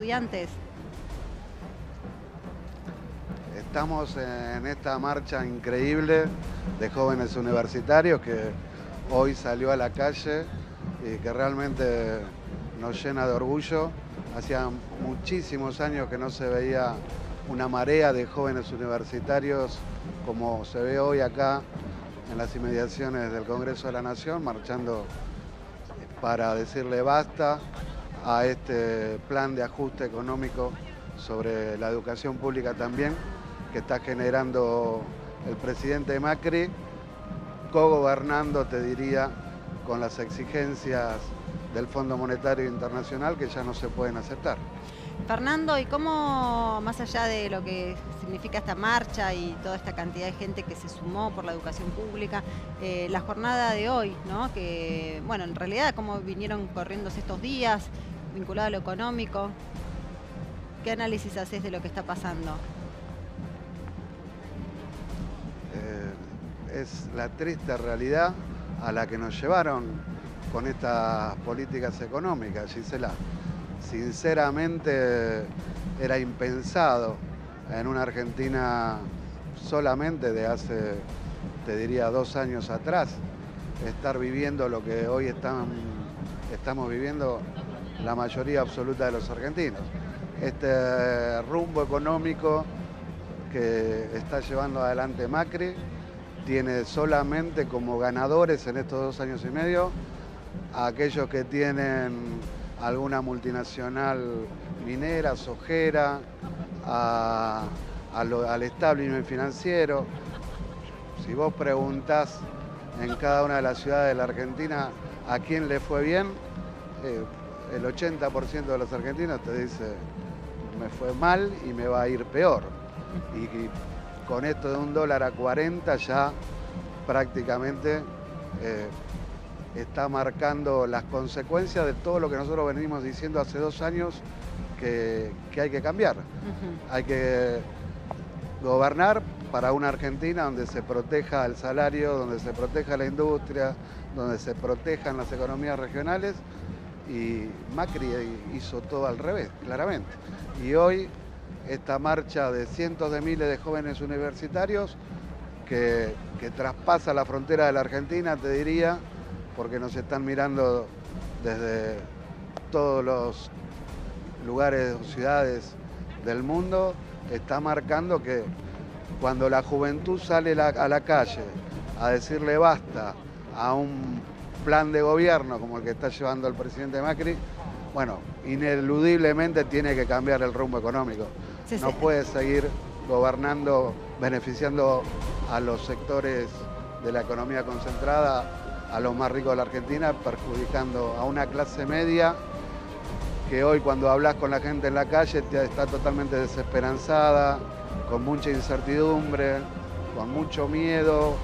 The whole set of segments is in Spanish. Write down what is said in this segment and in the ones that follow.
estudiantes? Estamos en esta marcha increíble de jóvenes universitarios que hoy salió a la calle y que realmente nos llena de orgullo. Hacía muchísimos años que no se veía una marea de jóvenes universitarios como se ve hoy acá en las inmediaciones del Congreso de la Nación, marchando para decirle basta a este plan de ajuste económico sobre la educación pública también, que está generando el presidente Macri, cogobernando, te diría, con las exigencias del Fondo Monetario Internacional que ya no se pueden aceptar. Fernando, ¿y cómo, más allá de lo que significa esta marcha y toda esta cantidad de gente que se sumó por la educación pública, la jornada de hoy, ¿no? Que, bueno, en realidad, cómo vinieron corriéndose estos días, vinculado a lo económico, ¿qué análisis haces de lo que está pasando? Es la triste realidad a la que nos llevaron con estas políticas económicas, Gisela. Sinceramente era impensado en una Argentina solamente de hace, te diría, 2 años atrás, estar viviendo lo que hoy estamos viviendo la mayoría absoluta de los argentinos. Este rumbo económico que está llevando adelante Macri tiene solamente como ganadores en estos 2 años y medio a aquellos que tienen alguna multinacional minera, sojera, al establishment financiero. Si vos preguntás en cada una de las ciudades de la Argentina a quién le fue bien, el 80% de los argentinos te dice, me fue mal y me va a ir peor. Y con esto de $1 a 40 ya prácticamente está marcando las consecuencias de todo lo que nosotros venimos diciendo hace 2 años que hay que cambiar. Hay que gobernar para una Argentina donde se proteja el salario, donde se proteja la industria, donde se protejan las economías regionales, y Macri hizo todo al revés, claramente. Y hoy esta marcha de cientos de miles de jóvenes universitarios que traspasa la frontera de la Argentina, te diría, porque nos están mirando desde todos los lugares o ciudades del mundo, está marcando que cuando la juventud sale a la calle a decirle basta a un plan de gobierno como el que está llevando el presidente Macri, bueno, ineludiblemente tiene que cambiar el rumbo económico. Sí, no sí. puede seguir gobernando, beneficiando a los sectores de la economía concentrada, a los más ricos de la Argentina, perjudicando a una clase media que hoy cuando hablas con la gente en la calle está totalmente desesperanzada, con mucha incertidumbre, con mucho miedo.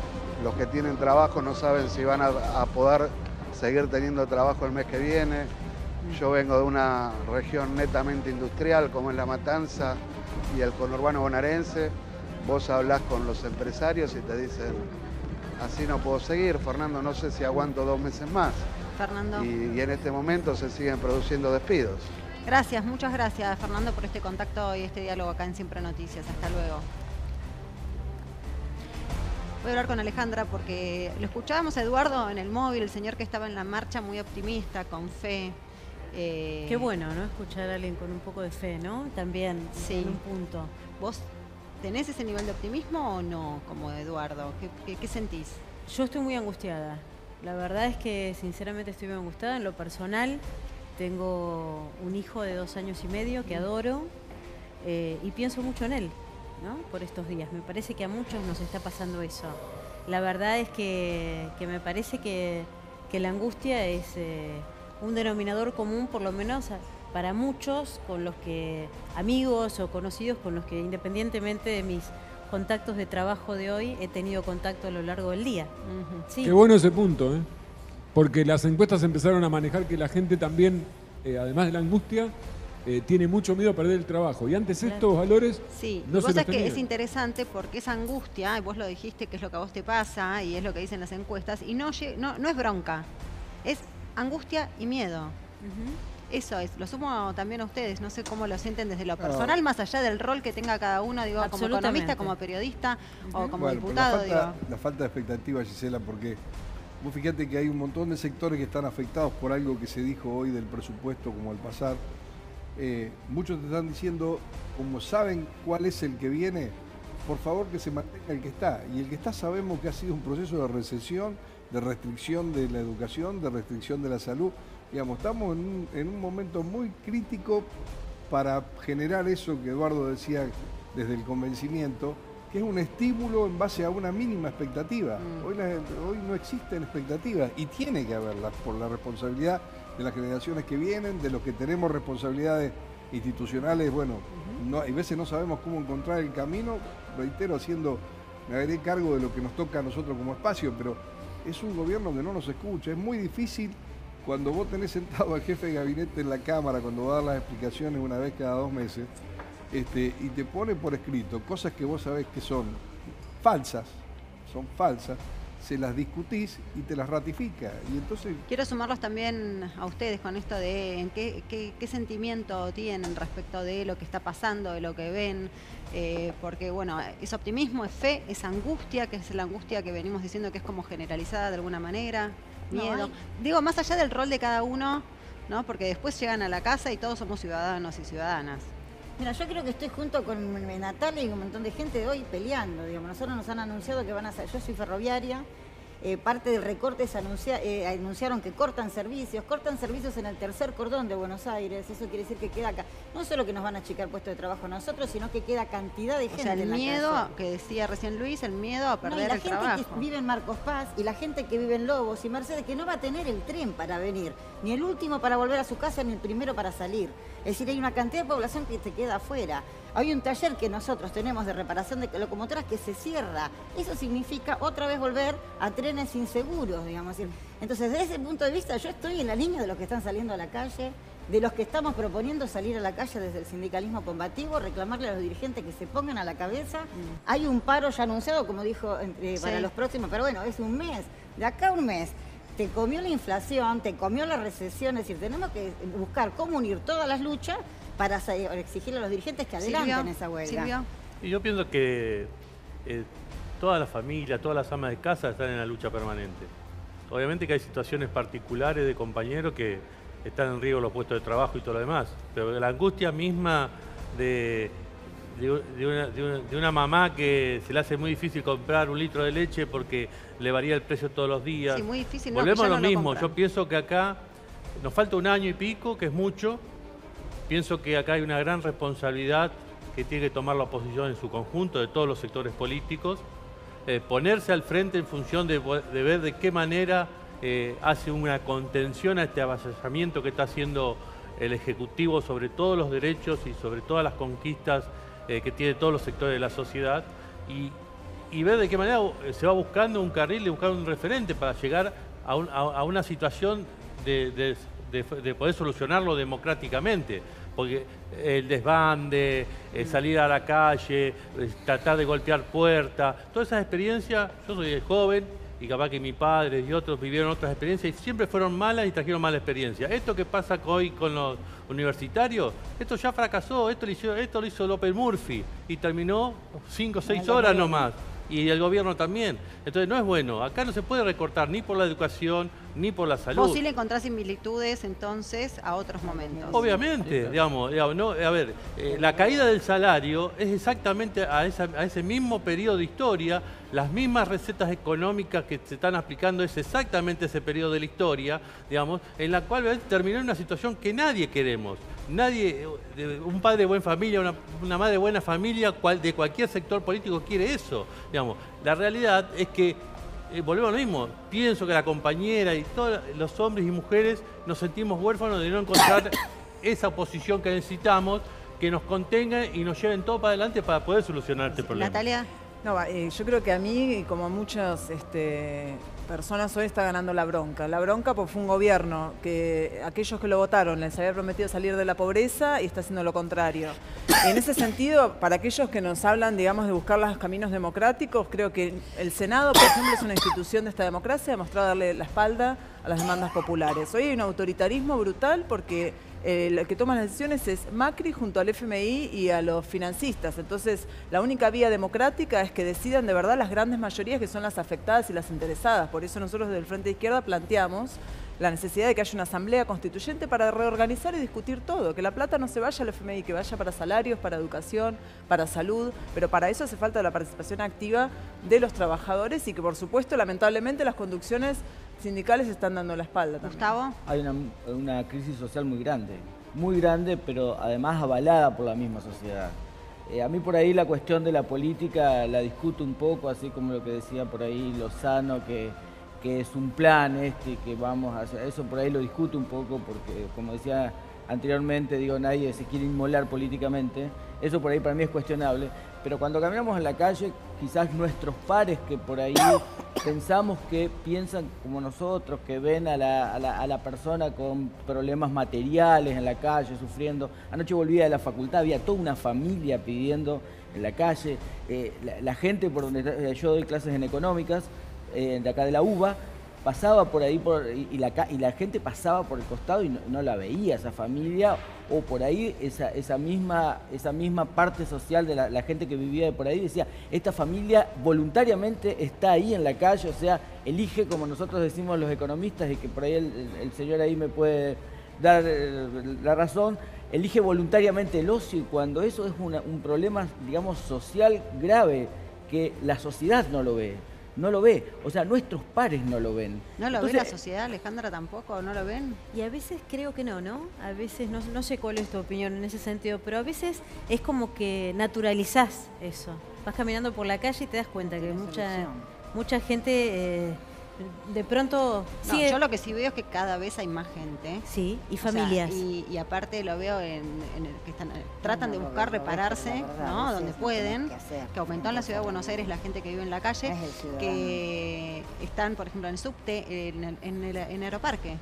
Los que tienen trabajo no saben si van a poder seguir teniendo trabajo el mes que viene. Yo vengo de una región netamente industrial como es La Matanza y el conurbano bonaerense. Vos hablás con los empresarios y te dicen, así no puedo seguir, Fernando, no sé si aguanto 2 meses más. Fernando. Y en este momento se siguen produciendo despidos. Gracias, muchas gracias, Fernando, por este contacto y este diálogo acá en Siempre Noticias. Hasta luego. Voy a hablar con Alejandra porque lo escuchábamos a Eduardo en el móvil, el señor que estaba en la marcha muy optimista, con fe. Qué bueno, ¿no? Escuchar a alguien con un poco de fe, ¿no? También, sí. En un punto. ¿Vos tenés ese nivel de optimismo o no, como Eduardo? ¿Qué sentís? Yo estoy muy angustiada. La verdad es que sinceramente estoy muy angustiada. En lo personal, tengo un hijo de 2 años y medio que adoro y pienso mucho en él, ¿no? Por estos días. Me parece que a muchos nos está pasando eso. La verdad es que me parece que la angustia es un denominador común, por lo menos para muchos, con los que, amigos o conocidos con los que independientemente de mis contactos de trabajo de hoy, he tenido contacto a lo largo del día. Sí. Qué bueno ese punto, porque las encuestas empezaron a manejar que la gente también, además de la angustia, tiene mucho miedo a perder el trabajo. Y antes estos valores sí, no y se vos los sabés que tenían. es interesante porque esa angustia, y vos lo dijiste, que es lo que a vos te pasa y es lo que dicen las encuestas, y no es bronca, es angustia y miedo. eso es, lo sumo también a ustedes, no sé cómo lo sienten desde lo personal, más allá del rol que tenga cada uno, digo, como economista, como periodista o como diputado. La falta de expectativa, Gisela, porque vos fíjate que hay un montón de sectores que están afectados por algo que se dijo hoy del presupuesto, como al pasar. Muchos te están diciendo, como saben cuál es el que viene, por favor que se mantenga el que está. Y el que está sabemos que ha sido un proceso de recesión, de restricción de la educación, de restricción de la salud. Digamos, estamos en un momento muy crítico para generar eso que Eduardo decía desde el convencimiento, que es un estímulo en base a una mínima expectativa. Hoy no existen expectativas y tiene que haberlas por la responsabilidad de las generaciones que vienen, de los que tenemos responsabilidades institucionales. Bueno, hay veces no sabemos cómo encontrar el camino, reitero, me haré cargo de lo que nos toca a nosotros como espacio, pero es un gobierno que no nos escucha. Es muy difícil cuando vos tenés sentado al jefe de gabinete en la Cámara, cuando va a dar las explicaciones una vez cada 2 meses, y te pone por escrito cosas que vos sabés que son falsas, se las discutís y te las ratifica. Y entonces... Quiero sumarlos también a ustedes con esto de qué sentimiento tienen respecto de lo que está pasando, de lo que ven, porque bueno, es optimismo, es fe, es angustia, que es la angustia que venimos diciendo que es como generalizada de alguna manera, miedo. Digo, más allá del rol de cada uno, ¿no? Porque después llegan a la casa y todos somos ciudadanos y ciudadanas. Mira, yo creo que estoy junto con Natalia y un montón de gente de hoy peleando, digamos. Nosotros nos han anunciado que van a hacer, yo soy ferroviaria, parte del recorte anunciaron que cortan servicios en el tercer cordón de Buenos Aires. Eso quiere decir que queda acá, no solo que nos van a achicar puestos de trabajo a nosotros, sino que queda cantidad de gente. O sea, el miedo, en la calle. que decía recién Luis, el miedo a perder el trabajo. La gente que vive en Marcos Paz y la gente que vive en Lobos y Mercedes, que no va a tener el tren para venir, ni el último para volver a su casa, ni el primero para salir. Es decir, hay una cantidad de población que se queda afuera. Hay un taller que nosotros tenemos de reparación de locomotoras que se cierra. Eso significa otra vez volver a trenes inseguros, digamos. Entonces, desde ese punto de vista, yo estoy en la línea de los que están saliendo a la calle, de los que estamos proponiendo salir a la calle desde el sindicalismo combativo, reclamarle a los dirigentes que se pongan a la cabeza. Hay un paro ya anunciado, como dijo, para los próximos, pero bueno, es un mes. De acá a un mes. Te comió la inflación, te comió la recesión, es decir, tenemos que buscar cómo unir todas las luchas para exigirle a los dirigentes que adelanten esa huelga. Y yo pienso que todas las familias, todas las amas de casa están en la lucha permanente. Obviamente que hay situaciones particulares de compañeros que están en riesgo los puestos de trabajo y todo lo demás, pero la angustia misma de una mamá que se le hace muy difícil comprar 1 litro de leche porque le varía el precio todos los días. Sí, muy difícil. Volvemos a lo mismo. Yo pienso que acá nos falta 1 año y pico, que es mucho. Pienso que acá hay una gran responsabilidad que tiene que tomar la oposición en su conjunto, de todos los sectores políticos, ponerse al frente en función de ver de qué manera hace una contención a este avasallamiento que está haciendo el Ejecutivo sobre todos los derechos y sobre todas las conquistas que tiene todos los sectores de la sociedad, y ver de qué manera se va buscando un carril, de buscar un referente para llegar a una situación de poder solucionarlo democráticamente. Porque el desbande, salir a la calle, tratar de golpear puertas, todas esas experiencias, yo soy joven y capaz que mi padre y otros vivieron otras experiencias y siempre fueron malas y trajeron mala experiencia. Esto que pasa hoy con los universitarios, esto ya fracasó, esto lo hizo López Murphy y terminó 5 o 6 horas nomás. Y el gobierno también. Entonces no es bueno. Acá no se puede recortar ni por la educación, ni por la salud. ¿Vos sí le encontrás similitudes entonces a otros momentos? Obviamente, digamos no, a ver, la caída del salario es exactamente a ese mismo periodo de historia, las mismas recetas económicas que se están aplicando es exactamente ese periodo de la historia, digamos, en la cual terminó en una situación que nadie queremos. Nadie, un padre de buena familia, una madre de buena familia, de cualquier sector político quiere eso. Digamos, la realidad es que, volvemos a lo mismo, pienso que la compañera y todos los hombres y mujeres nos sentimos huérfanos de no encontrar esa oposición que necesitamos, que nos contenga y nos lleven todo para adelante para poder solucionar este problema. Natalia. No, yo creo que a mí, como a muchas personas, hoy está ganando la bronca. La bronca porque fue un gobierno que aquellos que lo votaron les había prometido salir de la pobreza y está haciendo lo contrario. En ese sentido, para aquellos que nos hablan, digamos, de buscar los caminos democráticos, creo que el Senado, por ejemplo, es una institución de esta democracia, ha mostrado darle la espalda a las demandas populares. Hoy hay un autoritarismo brutal porque el que toma las decisiones es Macri junto al FMI y a los financistas. Entonces, la única vía democrática es que decidan de verdad las grandes mayorías que son las afectadas y las interesadas. Por eso nosotros desde el Frente de Izquierda planteamos la necesidad de que haya una asamblea constituyente para reorganizar y discutir todo, que la plata no se vaya al FMI, que vaya para salarios, para educación, para salud, pero para eso hace falta la participación activa de los trabajadores y que por supuesto, lamentablemente, las conducciones sindicales están dando la espalda también. Gustavo. Hay una crisis social muy grande, pero además avalada por la misma sociedad. A mí por ahí la cuestión de la política la discuto un poco, así como lo que decía por ahí Lozano, que es un plan que vamos a hacer. Eso por ahí lo discuto un poco porque, como decía anteriormente, digo, nadie se quiere inmolar políticamente. Eso por ahí para mí es cuestionable. Pero cuando caminamos en la calle, quizás nuestros pares que por ahí pensamos que piensan como nosotros, que ven a la persona con problemas materiales en la calle, sufriendo. Anoche volvía de la facultad, había toda una familia pidiendo en la calle. La gente por donde yo doy clases en económicas, de acá de la UBA, pasaba por ahí y la gente pasaba por el costado y no la veía esa familia, o por ahí esa misma parte social de la gente que vivía por ahí decía, esta familia voluntariamente está ahí en la calle, o sea, elige, como nosotros decimos los economistas, y que por ahí el señor ahí me puede dar la razón, elige voluntariamente el ocio, y cuando eso es un problema, digamos, social grave, que la sociedad no lo ve. No lo ve, o sea, nuestros pares no lo ven. ¿No lo ve la sociedad, Alejandra, tampoco? ¿No lo ven? Y a veces creo que no. A veces, no sé cuál es tu opinión en ese sentido, pero a veces es como que naturalizás eso. Vas caminando por la calle y te das cuenta que mucha gente de pronto... No, yo lo que sí veo es que cada vez hay más gente. Sí, y familias. O sea, y aparte lo veo en el que tratan de buscar repararse, ¿no? Donde pueden. Que aumentó en la ciudad de Buenos Aires la gente que vive en la calle, que están, por ejemplo, en el subte, en el Aeroparque.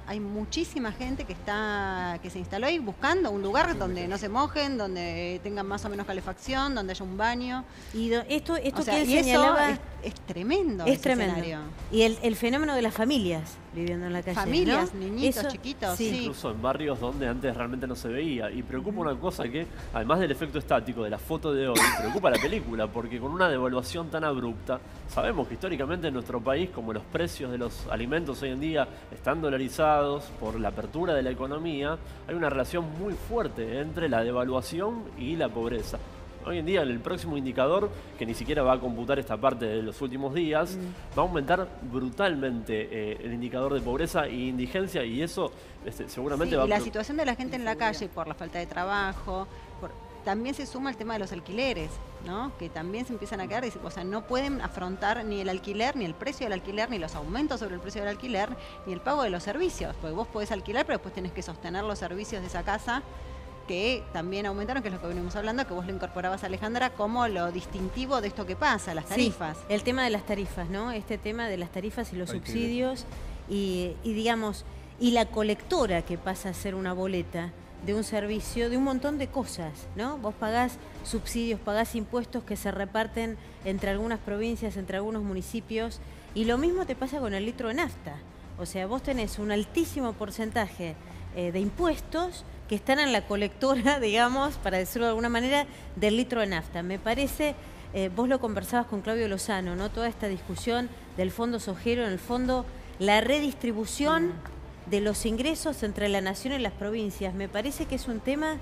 Hay muchísima gente que se instaló ahí buscando un lugar donde no se mojen, donde tengan más o menos calefacción, donde haya un baño. Y esto o sea, que él y señalaba es tremendo. Es tremendo. Escenario. Y el fenómeno de las familias viviendo en la calle. Familias, ¿no? niñitos, chiquitos. Sí. Incluso en barrios donde antes realmente no se veía. Y preocupa una cosa que, además del efecto estático de la foto de hoy, preocupa la película, porque con una devaluación tan abrupta, sabemos que históricamente en nuestro país, como los precios de los alimentos hoy en día están dolarizados por la apertura de la economía, hay una relación muy fuerte entre la devaluación y la pobreza. Hoy en día, en el próximo indicador, que ni siquiera va a computar esta parte de los últimos días, va a aumentar brutalmente el indicador de pobreza e indigencia, y eso seguramente va a... Y la situación de la gente en la calle por la falta de trabajo, también se suma el tema de los alquileres, ¿no? Que también se empiezan a quedar, o sea, no pueden afrontar ni el alquiler, ni el precio del alquiler, ni los aumentos sobre el precio del alquiler, ni el pago de los servicios, porque vos podés alquilar, pero después tenés que sostener los servicios de esa casa, que también aumentaron, que es lo que venimos hablando, que vos lo incorporabas, Alejandra, como lo distintivo de esto que pasa, las tarifas. Sí, el tema de las tarifas, ¿no? Este tema de las tarifas y los subsidios y digamos, y la colectora que pasa a ser una boleta de un servicio, de un montón de cosas, ¿no? Vos pagás subsidios, pagás impuestos que se reparten entre algunas provincias, entre algunos municipios, y lo mismo te pasa con el litro de nafta. O sea, vos tenés un altísimo porcentaje de impuestos que están en la colectora, digamos, para decirlo de alguna manera, del litro de nafta. Me parece, vos lo conversabas con Claudio Lozano, ¿no? Toda esta discusión del fondo sojero, en el fondo, la redistribución de los ingresos entre la nación y las provincias. Me parece que es un tema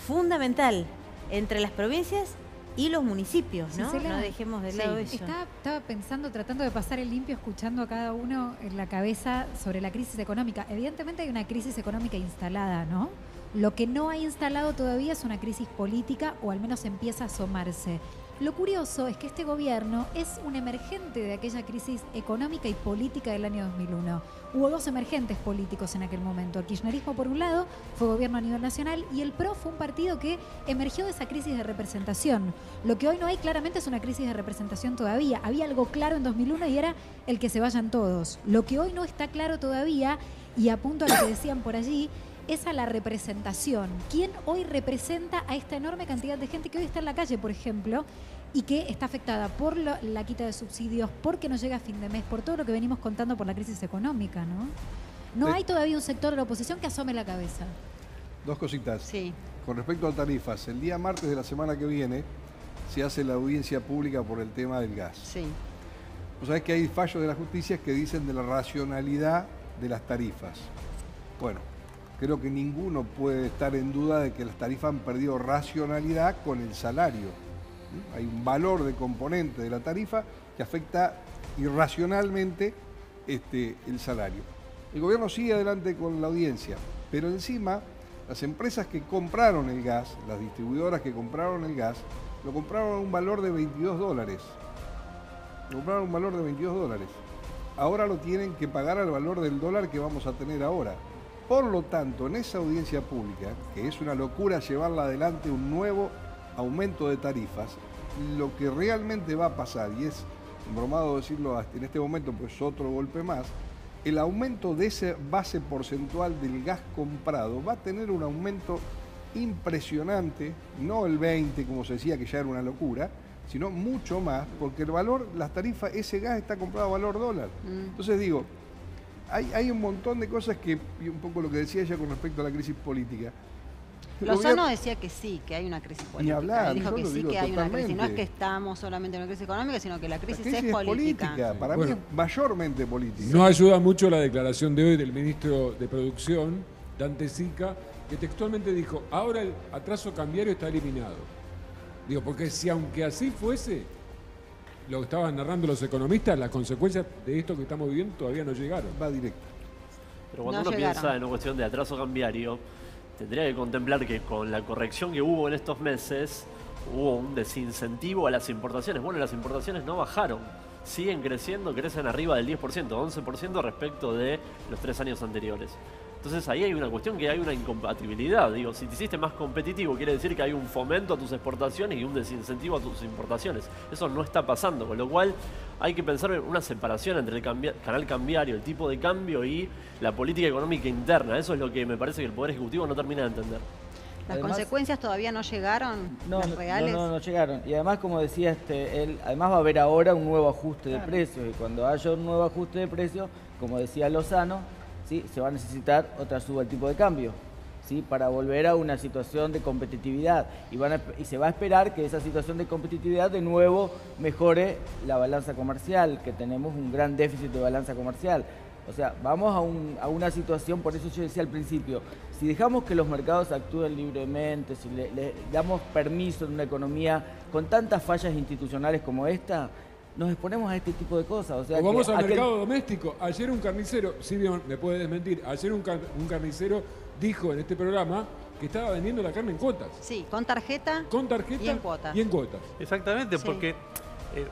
fundamental entre las provincias y los municipios, ¿no? No dejemos de lado eso. Estaba pensando, tratando de pasar el limpio, escuchando a cada uno en la cabeza sobre la crisis económica. Evidentemente hay una crisis económica instalada, ¿no? Lo que no ha instalado todavía es una crisis política, o al menos empieza a asomarse. Lo curioso es que este gobierno es un emergente de aquella crisis económica y política del año 2001. Hubo dos emergentes políticos en aquel momento. El kirchnerismo, por un lado, fue gobierno a nivel nacional, y el PRO fue un partido que emergió de esa crisis de representación. Lo que hoy no hay claramente es una crisis de representación todavía. Había algo claro en 2001 y era el que se vayan todos. Lo que hoy no está claro todavía, y apunto a lo que decían por allí, es a la representación. ¿Quién hoy representa a esta enorme cantidad de gente que hoy está en la calle, por ejemplo, y que está afectada por la quita de subsidios, porque no llega a fin de mes, por todo lo que venimos contando por la crisis económica, ¿no? No hay todavía un sector de la oposición que asome la cabeza. Dos cositas. Sí. Con respecto a tarifas, el día martes de la semana que viene se hace la audiencia pública por el tema del gas. Sí. Vos sabés que hay fallos de la justicia que dicen de la racionalidad de las tarifas. Bueno, creo que ninguno puede estar en duda de que las tarifas han perdido racionalidad con el salario. Hay un valor de componente de la tarifa que afecta irracionalmente el salario. El gobierno sigue adelante con la audiencia, pero encima las empresas que compraron el gas, las distribuidoras que compraron el gas, lo compraron a un valor de $22. Lo compraron a un valor de $22. Ahora lo tienen que pagar al valor del dólar que vamos a tener ahora. Por lo tanto, en esa audiencia pública, que es una locura llevarla adelante un nuevo aumento de tarifas, lo que realmente va a pasar, y es embromado decirlo en este momento, pues otro golpe más, el aumento de esa base porcentual del gas comprado va a tener un aumento impresionante, no el 20 como se decía que ya era una locura, sino mucho más, porque el valor, las tarifas, ese gas está comprado a valor dólar. Entonces digo, hay un montón de cosas que, y un poco lo que decía ella con respecto a la crisis política. Lozano decía que sí, que hay una crisis política. Ni hablar, él dijo que sí, que hay una crisis. No es totalmente. que estamos solamente en una crisis económica, sino que la crisis, La crisis es política. Para mí es mayormente política. No ayuda mucho la declaración de hoy del ministro de Producción, Dante Sica, que textualmente dijo, ahora el atraso cambiario está eliminado. Digo, porque si aunque así fuese, lo que estaban narrando los economistas, las consecuencias de esto que estamos viviendo todavía no llegaron. Va directo. Pero cuando No uno llegaron. piensa en una cuestión de atraso cambiario, tendría que contemplar que con la corrección que hubo en estos meses, hubo un desincentivo a las importaciones. Bueno, las importaciones no bajaron, siguen creciendo, crecen arriba del 10%, 11% respecto de los 3 años anteriores. Entonces ahí hay una cuestión que hay una incompatibilidad. Digo, si te hiciste más competitivo, quiere decir que hay un fomento a tus exportaciones y un desincentivo a tus importaciones. Eso no está pasando, con lo cual hay que pensar en una separación entre el canal cambiario, el tipo de cambio y la política económica interna. Eso es lo que me parece que el Poder Ejecutivo no termina de entender. ¿Las Además, consecuencias todavía no llegaron? ¿Las reales? No llegaron. Y además, como decía él, además va a haber ahora un nuevo ajuste de precios. Y cuando haya un nuevo ajuste de precios, como decía Lozano, ¿sí? Se va a necesitar otra suba del tipo de cambio, ¿sí? Para volver a una situación de competitividad. Y se va a esperar que esa situación de competitividad de nuevo mejore la balanza comercial, que tenemos un gran déficit de balanza comercial. O sea, vamos a una situación, por eso yo decía al principio, si dejamos que los mercados actúen libremente, si le damos permiso en una economía con tantas fallas institucionales como esta, nos exponemos a este tipo de cosas. O sea, O vamos al mercado doméstico. Ayer un carnicero, Silvio me puede desmentir, ayer un carnicero dijo en este programa que estaba vendiendo la carne en cuotas. Sí, con tarjeta, y en cuotas. Y en cuotas. Exactamente, Sí. porque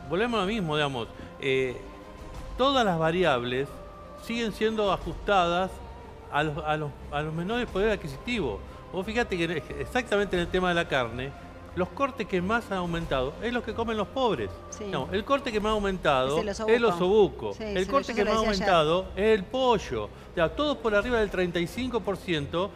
volvemos a lo mismo, digamos. Todas las variables siguen siendo ajustadas a los menores poder adquisitivo. Vos fíjate que exactamente en el tema de la carne, los cortes que más han aumentado es los que comen los pobres. Sí. No, el corte que más ha aumentado Es es el el osobuco. Sí, El sí, corte yo que se lo más ha decía aumentado es el pollo. O sea, todos por arriba del 35%,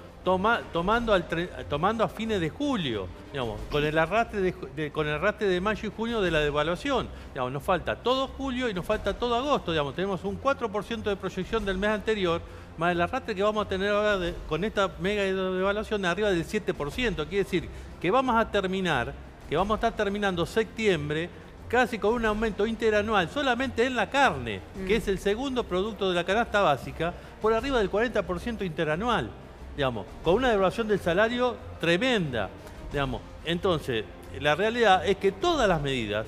tomando a fines de julio, digamos, con el arrastre de mayo y junio de la devaluación. Digamos, nos falta todo julio y nos falta todo agosto. Digamos, tenemos un 4% de proyección del mes anterior, más el arrastre que vamos a tener ahora con esta mega devaluación arriba del 7%. Quiere decir que vamos a estar terminando septiembre casi con un aumento interanual solamente en la carne, que es el segundo producto de la canasta básica, por arriba del 40% interanual, digamos, con una devaluación del salario tremenda, digamos. Entonces, la realidad es que todas las medidas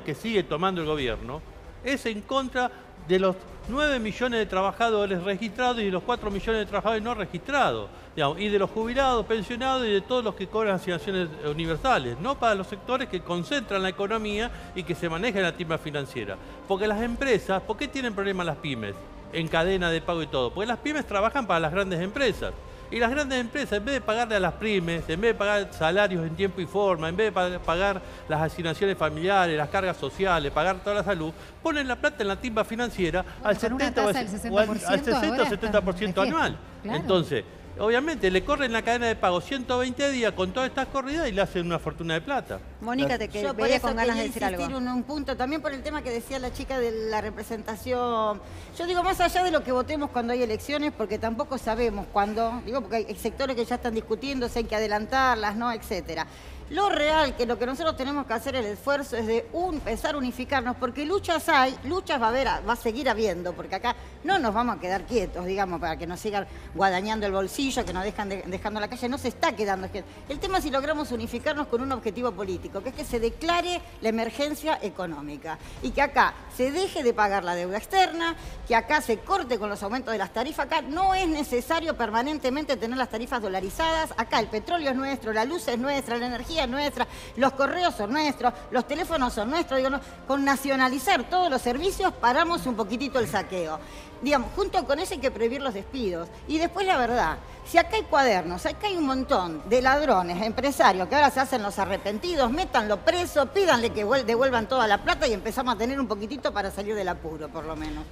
que sigue tomando el gobierno es en contra de los 9 millones de trabajadores registrados y de los 4 millones de trabajadores no registrados, digamos, y de los jubilados, pensionados y de todos los que cobran asignaciones universales, no para los sectores que concentran la economía y que se manejan la timba financiera. Porque las empresas, ¿por qué tienen problemas las pymes en cadena de pago y todo? Porque las pymes trabajan para las grandes empresas. Y las grandes empresas, en vez de pagarle a las pymes, en vez de pagar salarios en tiempo y forma, en vez de pagar las asignaciones familiares, las cargas sociales, pagar toda la salud, ponen la plata en la timba financiera al 70 o al 60 o 70% anual. Claro. Entonces, obviamente le corren la cadena de pago 120 días con todas estas corridas y le hacen una fortuna de plata. Mónica, te Yo por veía eso con ganas de quería decir algo. insistir un punto, también por el tema que decía la chica de la representación. Yo digo, más allá de lo que votemos cuando hay elecciones, porque tampoco sabemos cuándo, digo, porque hay sectores que ya están discutiendo si hay que adelantarlas, ¿no?, etcétera. Lo real, que lo que nosotros tenemos que hacer el esfuerzo es de empezar a unificarnos, porque luchas hay, luchas va a seguir habiendo, porque acá no nos vamos a quedar quietos, digamos, para que nos sigan guadañando el bolsillo, que nos dejan dejando la calle, no se está quedando quieto. El tema es si logramos unificarnos con un objetivo político, que es que se declare la emergencia económica y que acá se deje de pagar la deuda externa, que acá se corte con los aumentos de las tarifas. Acá no es necesario permanentemente tener las tarifas dolarizadas, acá el petróleo es nuestro, la luz es nuestra, la energía es nuestra, los correos son nuestros, los teléfonos son nuestros. Digo, no, con nacionalizar todos los servicios paramos un poquitito el saqueo. Digamos, junto con eso hay que prohibir los despidos. Y después la verdad, si acá hay cuadernos, acá hay un montón de ladrones, empresarios que ahora se hacen los arrepentidos, métanlo preso, pídanle que devuelvan toda la plata y empezamos a tener un poquitito para salir del apuro, por lo menos.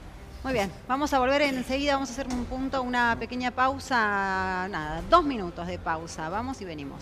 Muy bien, vamos a volver enseguida, vamos a hacer un punto, una pequeña pausa, nada, 2 minutos de pausa, vamos y venimos.